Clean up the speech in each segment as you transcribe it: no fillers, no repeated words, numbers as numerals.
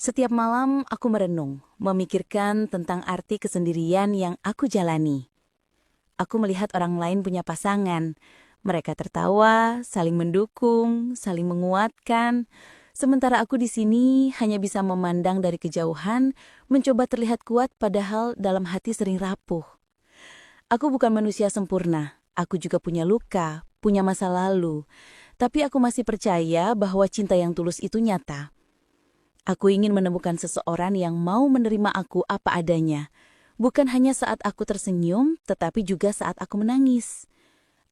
Setiap malam aku merenung, memikirkan tentang arti kesendirian yang aku jalani. Aku melihat orang lain punya pasangan. Mereka tertawa, saling mendukung, saling menguatkan. Sementara aku di sini hanya bisa memandang dari kejauhan, mencoba terlihat kuat padahal dalam hati sering rapuh. Aku bukan manusia sempurna. Aku juga punya luka, punya masa lalu. Tapi aku masih percaya bahwa cinta yang tulus itu nyata. Aku ingin menemukan seseorang yang mau menerima aku apa adanya. Bukan hanya saat aku tersenyum, tetapi juga saat aku menangis.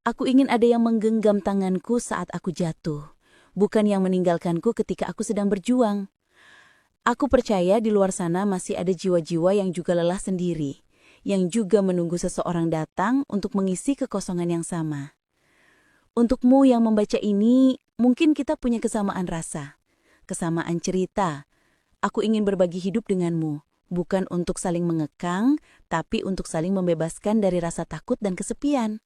Aku ingin ada yang menggenggam tanganku saat aku jatuh. Bukan yang meninggalkanku ketika aku sedang berjuang. Aku percaya di luar sana masih ada jiwa-jiwa yang juga lelah sendiri. Yang juga menunggu seseorang datang untuk mengisi kekosongan yang sama. Untukmu yang membaca ini, mungkin kita punya kesamaan rasa. Kesamaan cerita. Aku ingin berbagi hidup denganmu, bukan untuk saling mengekang, tapi untuk saling membebaskan dari rasa takut dan kesepian.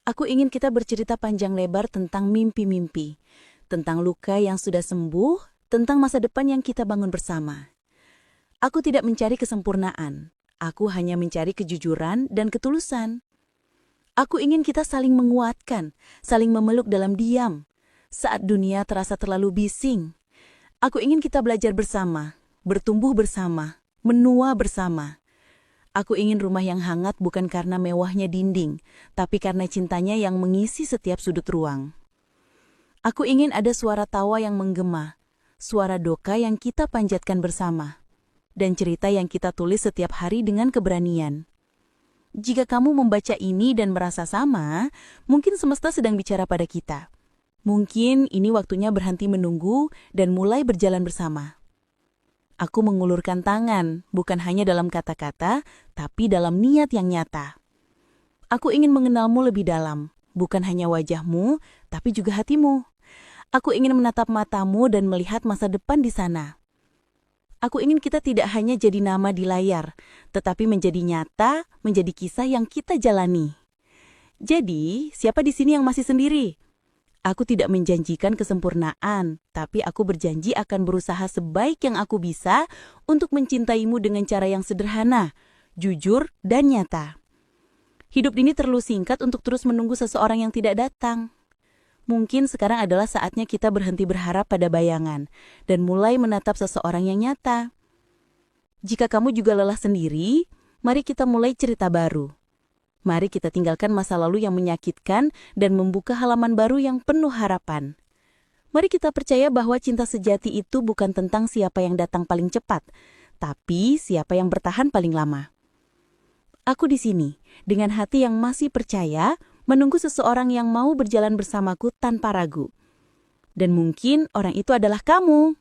Aku ingin kita bercerita panjang lebar tentang mimpi-mimpi, tentang luka yang sudah sembuh, tentang masa depan yang kita bangun bersama. Aku tidak mencari kesempurnaan, aku hanya mencari kejujuran dan ketulusan. Aku ingin kita saling menguatkan, saling memeluk dalam diam, saat dunia terasa terlalu bising. Aku ingin kita belajar bersama, bertumbuh bersama, menua bersama. Aku ingin rumah yang hangat bukan karena mewahnya dinding, tapi karena cintanya yang mengisi setiap sudut ruang. Aku ingin ada suara tawa yang menggema, suara doka yang kita panjatkan bersama, dan cerita yang kita tulis setiap hari dengan keberanian. Jika kamu membaca ini dan merasa sama, mungkin semesta sedang bicara pada kita. Mungkin ini waktunya berhenti menunggu dan mulai berjalan bersama. Aku mengulurkan tangan, bukan hanya dalam kata-kata, tapi dalam niat yang nyata. Aku ingin mengenalmu lebih dalam, bukan hanya wajahmu, tapi juga hatimu. Aku ingin menatap matamu dan melihat masa depan di sana. Aku ingin kita tidak hanya jadi nama di layar, tetapi menjadi nyata, menjadi kisah yang kita jalani. Jadi, siapa di sini yang masih sendiri? Aku tidak menjanjikan kesempurnaan, tapi aku berjanji akan berusaha sebaik yang aku bisa untuk mencintaimu dengan cara yang sederhana, jujur, dan nyata. Hidup ini terlalu singkat untuk terus menunggu seseorang yang tidak datang. Mungkin sekarang adalah saatnya kita berhenti berharap pada bayangan dan mulai menatap seseorang yang nyata. Jika kamu juga lelah sendiri, mari kita mulai cerita baru. Mari kita tinggalkan masa lalu yang menyakitkan dan membuka halaman baru yang penuh harapan. Mari kita percaya bahwa cinta sejati itu bukan tentang siapa yang datang paling cepat, tapi siapa yang bertahan paling lama. Aku di sini, dengan hati yang masih percaya, menunggu seseorang yang mau berjalan bersamaku tanpa ragu. Dan mungkin orang itu adalah kamu.